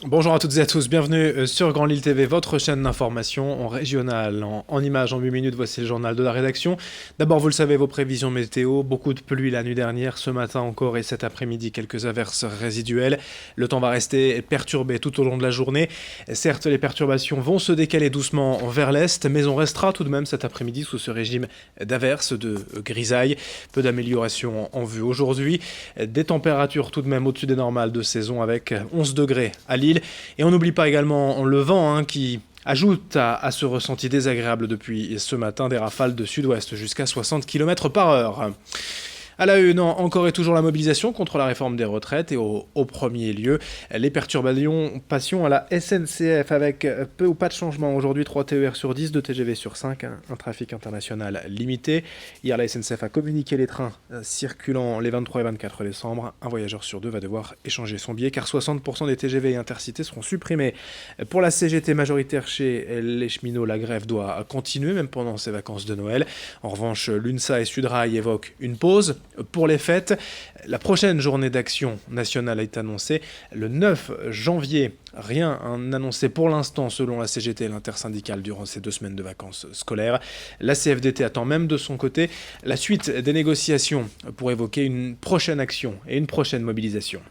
Bonjour à toutes et à tous, bienvenue sur Grand Lille TV, votre chaîne d'information en régional. En images, en 8 minutes, voici le journal de la rédaction. D'abord, vous le savez, vos prévisions météo, beaucoup de pluie la nuit dernière, ce matin encore et cet après-midi, quelques averses résiduelles. Le temps va rester perturbé tout au long de la journée. Certes, les perturbations vont se décaler doucement vers l'est, mais on restera tout de même cet après-midi sous ce régime d'averses, de grisailles. Peu d'amélioration en vue aujourd'hui. Des températures tout de même au-dessus des normales de saison avec 11 degrés à Lille. Et on n'oublie pas également le vent qui ajoute à ce ressenti désagréable depuis ce matin des rafales de sud-ouest jusqu'à 60 km par heure. À la une, encore et toujours la mobilisation contre la réforme des retraites et au premier lieu, les perturbations passion à la SNCF avec peu ou pas de changement. Aujourd'hui, 3 TER sur 10, 2 TGV sur 5, un trafic international limité. Hier, la SNCF a communiqué les trains circulant les 23 et 24 décembre. Un voyageur sur deux va devoir échanger son billet car 60% des TGV et intercités seront supprimés. Pour la CGT majoritaire chez les cheminots, la grève doit continuer même pendant ces vacances de Noël. En revanche, l'UNSA et Sudrail évoquent une pause pour les fêtes. La prochaine journée d'action nationale est annoncée le 9 janvier. Rien annoncé pour l'instant selon la CGT et l'intersyndicale durant ces 2 semaines de vacances scolaires. La CFDT attend même de son côté la suite des négociations pour évoquer une prochaine action et une prochaine mobilisation.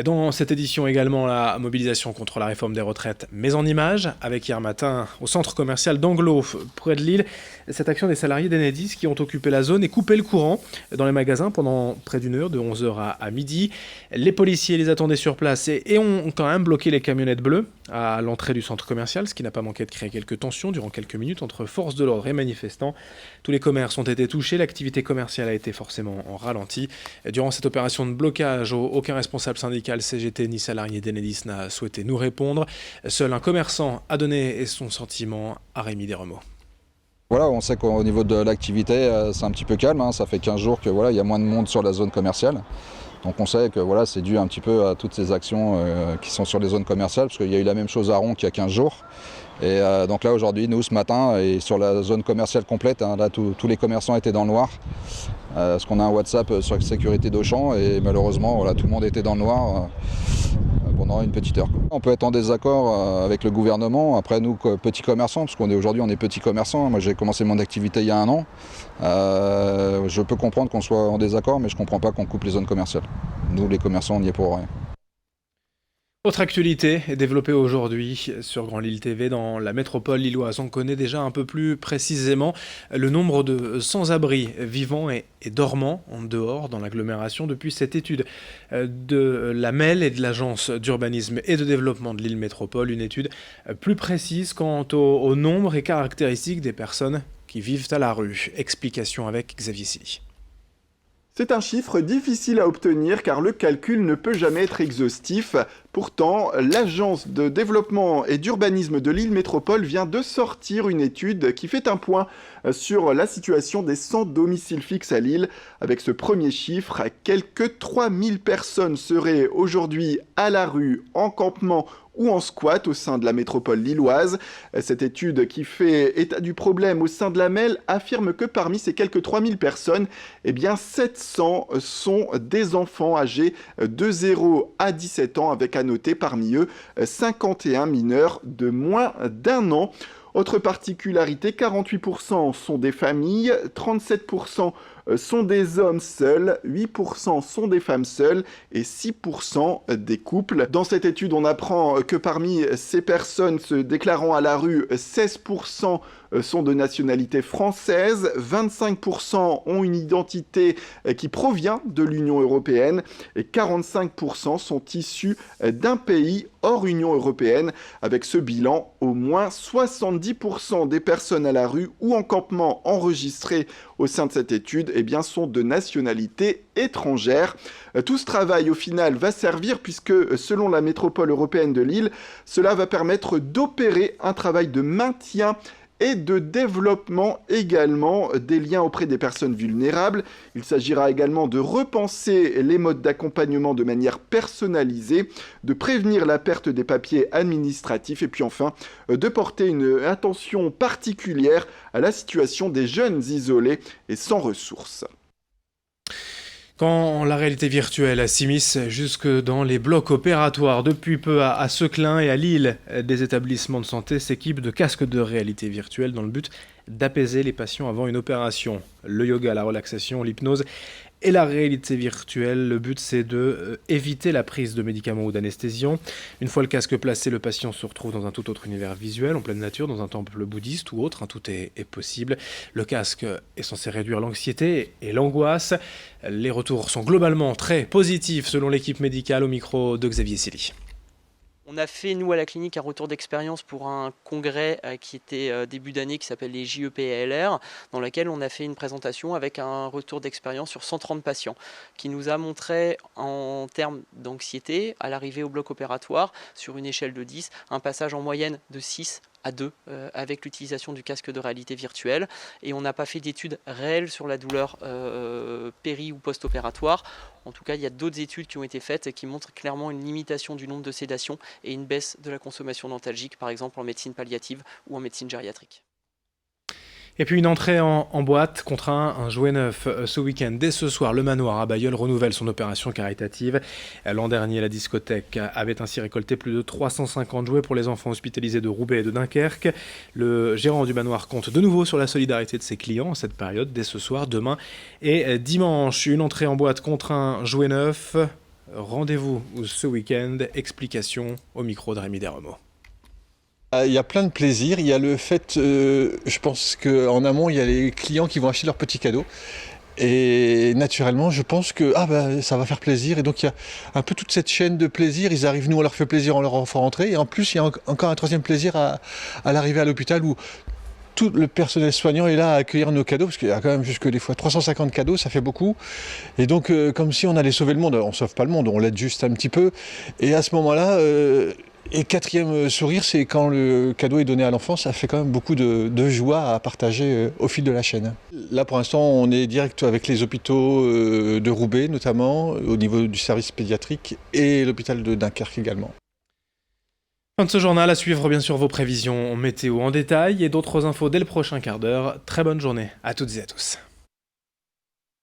Dans cette édition également, la mobilisation contre la réforme des retraites, mais en images, avec hier matin au centre commercial d'Anglo, près de Lille, cette action des salariés d'Enedis qui ont occupé la zone et coupé le courant dans les magasins pendant près d'une heure, de 11h à midi. Les policiers les attendaient sur place et ont quand même bloqué les camionnettes bleues à l'entrée du centre commercial, ce qui n'a pas manqué de créer quelques tensions durant quelques minutes entre forces de l'ordre et manifestants. Tous les commerces ont été touchés, l'activité commerciale a été forcément en ralenti. Durant cette opération de blocage, aucun responsable syndical CGT ni salarié d'Enedis n'a souhaité nous répondre. Seul un commerçant a donné son sentiment à Rémi Desremeaux. Voilà, on sait qu'au niveau de l'activité, c'est un petit peu calme. Ça fait 15 jours que il y a moins de monde sur la zone commerciale. Donc on sait que c'est dû un petit peu à toutes ces actions qui sont sur les zones commerciales, parce qu'il y a eu la même chose à Ron qu'il y a 15 jours. Et donc là aujourd'hui, nous ce matin, et sur la zone commerciale complète, là tous les commerçants étaient dans le noir. Parce qu'on a un WhatsApp sur la sécurité d'Auchan et malheureusement tout le monde était dans le noir pendant une petite heure. On peut être en désaccord avec le gouvernement. Après nous, petits commerçants, parce aujourd'hui on est petits commerçants. Moi j'ai commencé mon activité il y a 1 an. Je peux comprendre qu'on soit en désaccord, mais je ne comprends pas qu'on coupe les zones commerciales. Nous les commerçants, on n'y est pour rien. Autre actualité est développée aujourd'hui sur Grand Lille TV dans la métropole lilloise. On connaît déjà un peu plus précisément le nombre de sans-abri vivants et dormants en dehors dans l'agglomération depuis cette étude de la MEL et de l'Agence d'urbanisme et de développement de Lille Métropole. Une étude plus précise quant au nombre et caractéristiques des personnes qui vivent à la rue. Explication avec Xavier Silly. C'est un chiffre difficile à obtenir car le calcul ne peut jamais être exhaustif. Pourtant, l'Agence de développement et d'urbanisme de Lille Métropole vient de sortir une étude qui fait un point sur la situation des sans domicile fixe à Lille. Avec ce premier chiffre, quelques 3000 personnes seraient aujourd'hui à la rue, en campement ou en squat au sein de la métropole lilloise. Cette étude qui fait état du problème au sein de la MEL affirme que parmi ces quelques 3000 personnes, 700 sont des enfants âgés de 0 à 17 ans, avec à noter parmi eux 51 mineurs de moins d'1 an. Autre particularité, 48% sont des familles, 37% sont des hommes seuls, 8% sont des femmes seules et 6% des couples. Dans cette étude, on apprend que parmi ces personnes se déclarant à la rue, 16% sont de nationalité française, 25% ont une identité qui provient de l'Union européenne et 45% sont issus d'un pays hors Union européenne. Avec ce bilan, au moins 70% des personnes à la rue ou en campement enregistrées au sein de cette étude sont de nationalité étrangère. Tout ce travail au final va servir puisque selon la métropole européenne de Lille, cela va permettre d'opérer un travail de maintien et de développement également des liens auprès des personnes vulnérables. Il s'agira également de repenser les modes d'accompagnement de manière personnalisée, de prévenir la perte des papiers administratifs et puis enfin de porter une attention particulière à la situation des jeunes isolés et sans ressources. Quand la réalité virtuelle s'immisce jusque dans les blocs opératoires, depuis peu à Seclin et à Lille, des établissements de santé s'équipent de casques de réalité virtuelle dans le but d'apaiser les patients avant une opération. Le yoga, la relaxation, l'hypnose et la réalité virtuelle, le but c'est de éviter la prise de médicaments ou d'anesthésiants. Une fois le casque placé, le patient se retrouve dans un tout autre univers visuel, en pleine nature, dans un temple bouddhiste ou autre, tout est possible. Le casque est censé réduire l'anxiété et l'angoisse. Les retours sont globalement très positifs selon l'équipe médicale, au micro de Xavier Silly. On a fait, nous, à la clinique, un retour d'expérience pour un congrès qui était début d'année, qui s'appelle les JEPLR, dans lequel on a fait une présentation avec un retour d'expérience sur 130 patients, qui nous a montré, en termes d'anxiété, à l'arrivée au bloc opératoire, sur une échelle de 10, un passage en moyenne de 6 à 2 avec l'utilisation du casque de réalité virtuelle, et on n'a pas fait d'études réelles sur la douleur péri- ou post-opératoire. En tout cas, il y a d'autres études qui ont été faites et qui montrent clairement une limitation du nombre de sédations et une baisse de la consommation dentalgique, par exemple en médecine palliative ou en médecine gériatrique. Et puis une entrée en boîte contre un jouet neuf ce week-end. Dès ce soir, le Manoir à Bailleul renouvelle son opération caritative. L'an dernier, la discothèque avait ainsi récolté plus de 350 jouets pour les enfants hospitalisés de Roubaix et de Dunkerque. Le gérant du Manoir compte de nouveau sur la solidarité de ses clients en cette période, dès ce soir, demain et dimanche. Une entrée en boîte contre un jouet neuf. Rendez-vous ce week-end. Explication au micro de Rémi Desremeaux. Il y a plein de plaisirs. Il y a le fait, je pense qu'en amont, il y a les clients qui vont acheter leurs petits cadeaux. Et naturellement, je pense que ça va faire plaisir. Et donc, il y a un peu toute cette chaîne de plaisir. Ils arrivent, nous, on leur fait plaisir en leur faisant rentrer. Et en plus, il y a encore un troisième plaisir à l'arrivée à l'hôpital où tout le personnel soignant est là à accueillir nos cadeaux, parce qu'il y a quand même jusque des fois 350 cadeaux, ça fait beaucoup. Et donc, comme si on allait sauver le monde. On ne sauve pas le monde, on l'aide juste un petit peu. Et à ce moment-là... Et quatrième sourire, c'est quand le cadeau est donné à l'enfant, ça fait quand même beaucoup de joie à partager au fil de la chaîne. Là pour l'instant, on est direct avec les hôpitaux de Roubaix notamment, au niveau du service pédiatrique, et l'hôpital de Dunkerque également. Fin de ce journal, à suivre bien sûr vos prévisions météo en détail et d'autres infos dès le prochain quart d'heure. Très bonne journée à toutes et à tous.